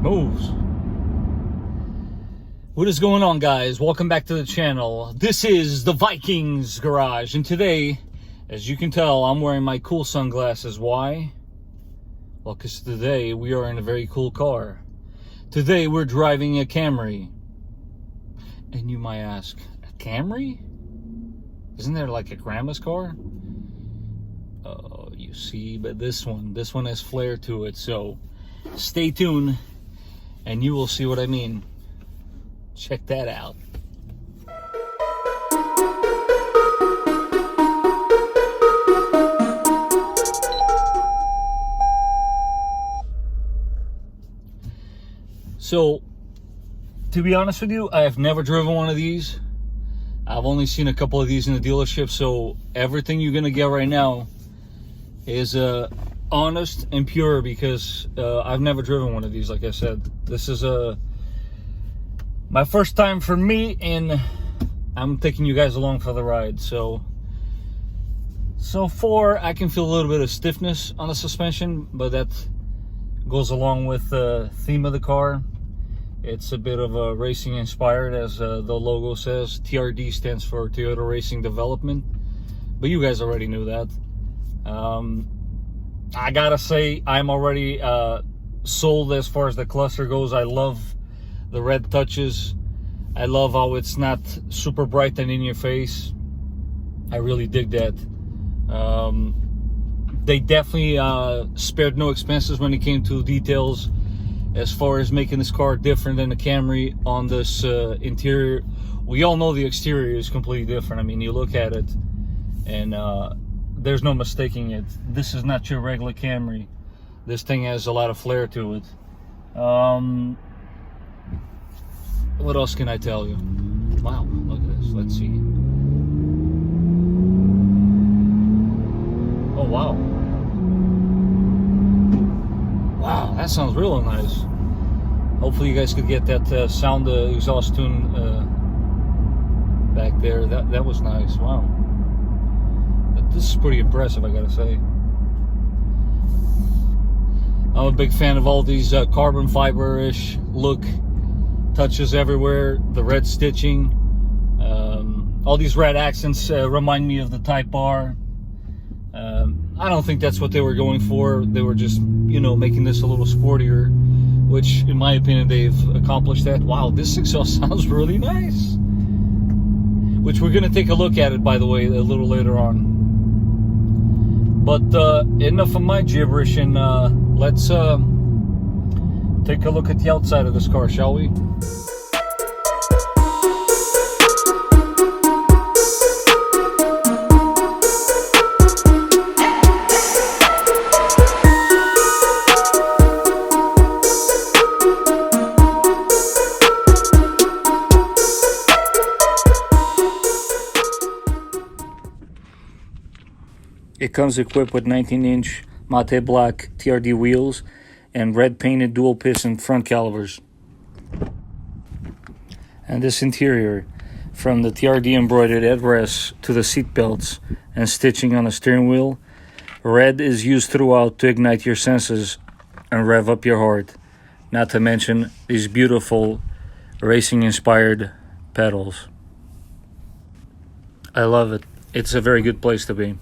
moves. What is going on, guys? Welcome back to the channel. This is the Vikings Garage, and today, as you can tell, I'm wearing my cool sunglasses. Why? Well, because today we are in a very cool car. Today we're driving a Camry. And you might ask, a Camry? Isn't there like a grandma's car? Oh, you see, but this one has flair to it. So stay tuned and you will see what I mean. Check that out. So, to be honest with you, I have never driven one of these. I've only seen a couple of these in the dealership, so everything you're gonna get right now is honest and pure, because I've never driven one of these. Like I said, this is my first time for me, and I'm taking you guys along for the ride. So far I can feel a little bit of stiffness on the suspension, but that goes along with the theme of the car. It's a bit of a racing inspired, as the logo says. TRD stands for Toyota Racing Development, but you guys already knew that. I gotta say, I'm already sold as far as the cluster goes. I love the red touches. I love how it's not super bright and in your face. I really dig that. They definitely spared no expenses when it came to details as far as making this car different than the Camry on this interior. We all know the exterior is completely different. I mean, you look at it and there's no mistaking it. This is not your regular Camry. This thing has a lot of flair to it. What else can I tell you? Wow, look at this. Let's see. Oh, wow. Wow, that sounds real nice. Hopefully you guys could get that sound exhaust tune back there. That was nice. Wow. This is pretty impressive, I gotta say. I'm a big fan of all these carbon fiber-ish look. Touches everywhere, the red stitching, all these red accents remind me of the Type R. I don't think that's what they were going for. They were just, you know, making this a little sportier, which in my opinion they've accomplished that. Wow, this exhaust sounds really nice, which we're gonna take a look at it, by the way, a little later on. But enough of my gibberish, and let's take a look at the outside of this car, shall we? It comes equipped with 19-inch matte black TRD wheels and red painted dual piston front calipers. And this interior, from the TRD embroidered headrests to the seat belts and stitching on the steering wheel, red is used throughout to ignite your senses and rev up your heart. Not to mention these beautiful racing inspired pedals. I love it. It's a very good place to be.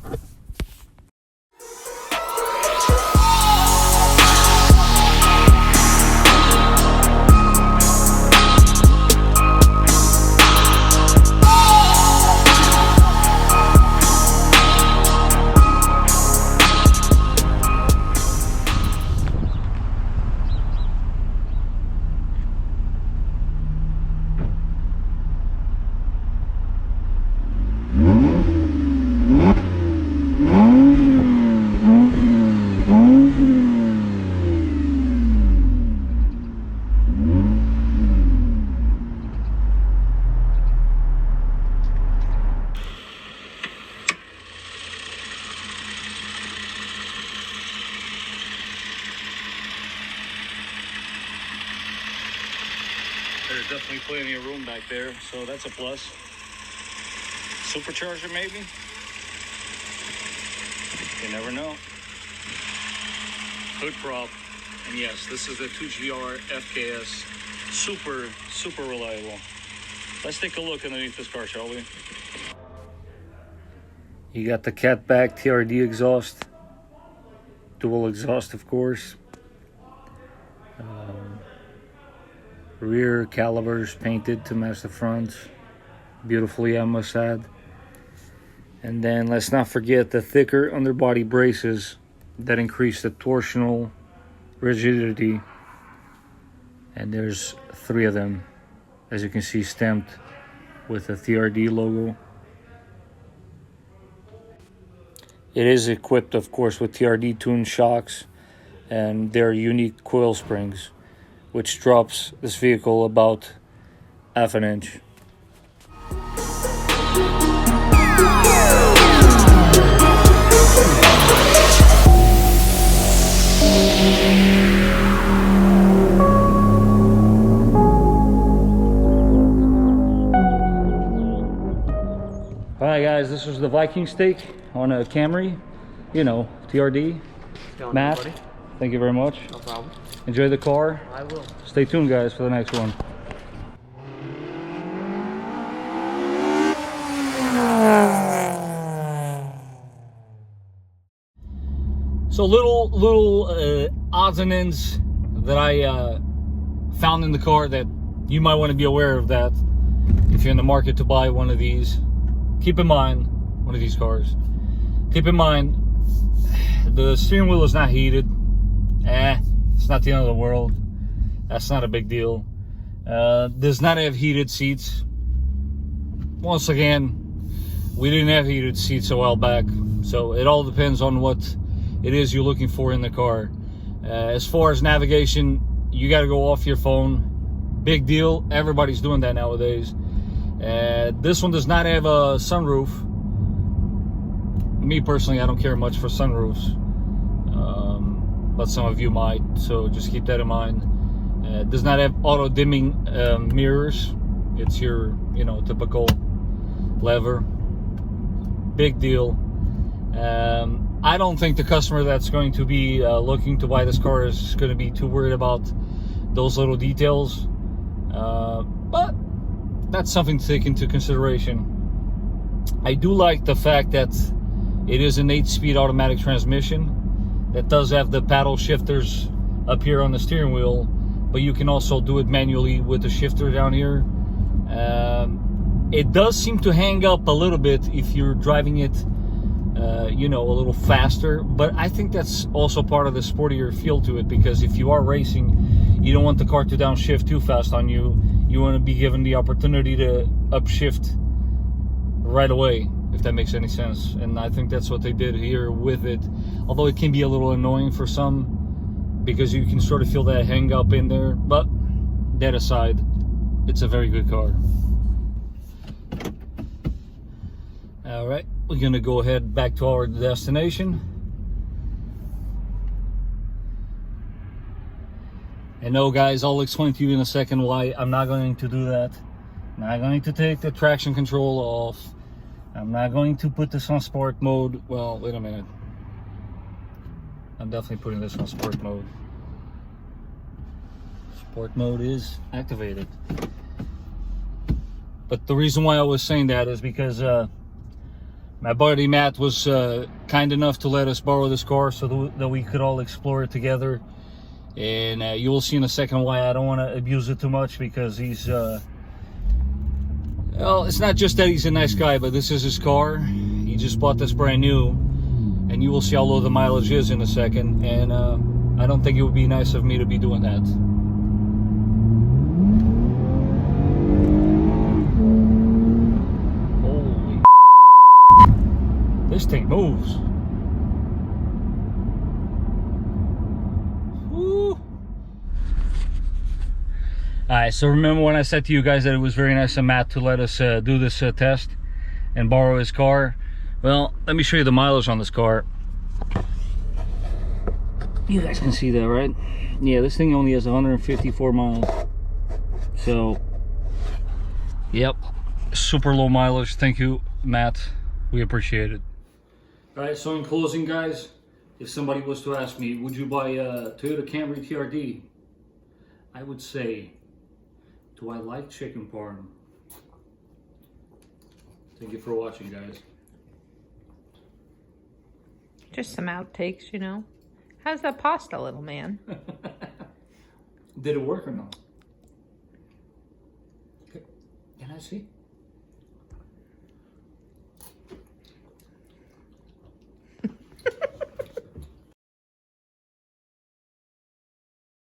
There's definitely plenty of room back there, so that's a plus. Supercharger, maybe? You never know. Hood prop. And yes, this is a 2GR FKS. Super reliable. Let's take a look underneath this car, shall we? You got the catback TRD exhaust. Dual exhaust, of course. Rear calipers painted to match the front. Beautifully, I must add. And then let's not forget the thicker underbody braces that increase the torsional rigidity. And there's 3 of them, as you can see, stamped with the TRD logo. It is equipped, of course, with TRD tuned shocks and their unique coil springs, which drops this vehicle about ½ an inch. Alright guys, this was the Viking steak on a Camry, you know, TRD. Matt, buddy. Thank you very much. No problem. Enjoy the car. I will. Stay tuned guys for the next one. So little odds and ends that I found in the car that you might want to be aware of, that if you're in the market to buy one of these. Keep in mind, one of these cars, keep in mind, the steering wheel is not heated. It's not the end of the world. That's not a big deal. Does not have heated seats. Once again, we didn't have heated seats a while back. So it all depends on what it is you're looking for in the car. As far as navigation, you got to go off your phone. Big deal. Everybody's doing that nowadays. This one does not have a sunroof. Me personally, I don't care much for sunroofs, but some of you might, so just keep that in mind. It does not have auto dimming mirrors. It's your, you know, typical lever. Big deal. I don't think the customer that's going to be looking to buy this car is going to be too worried about those little details, but that's something to take into consideration. I do like the fact that it is an 8-speed automatic transmission that does have the paddle shifters up here on the steering wheel, but you can also do it manually with the shifter down here. It does seem to hang up a little bit if you're driving it you know, a little faster, but I think that's also part of the sportier feel to it, because if you are racing, you don't want the car to downshift too fast on you. You want to be given the opportunity to upshift right away, if that makes any sense. And I think that's what they did here with it, although it can be a little annoying for some because you can sort of feel that hang up in there. But that aside, it's a very good car. All right, we're gonna go ahead back to our destination. And no guys, I'll explain to you in a second why I'm not going to do that. I'm not going to take the traction control off. I'm not going to put this on sport mode. Well, wait a minute. I'm definitely putting this on sport mode. Sport mode is activated. But the reason why I was saying that is because my buddy Matt was kind enough to let us borrow this car so that we could all explore it together. And you will see in a second why I don't want to abuse it too much, because he's well, it's not just that he's a nice guy, but this is his car. He just bought this brand new, and you will see how low the mileage is in a second. And I don't think it would be nice of me to be doing that. Holy this thing moves. Alright, so remember when I said to you guys that it was very nice of Matt to let us do this test and borrow his car? Well, let me show you the mileage on this car. You guys can see that, right? Yeah, this thing only has 154 miles. So, yep, super low mileage. Thank you, Matt. We appreciate it. Alright, so in closing, guys, if somebody was to ask me, would you buy a Toyota Camry TRD? I would say, do I like chicken parm? Thank you for watching, guys. Just some outtakes, you know. How's that pasta, little man? Did it work or not? Can I see?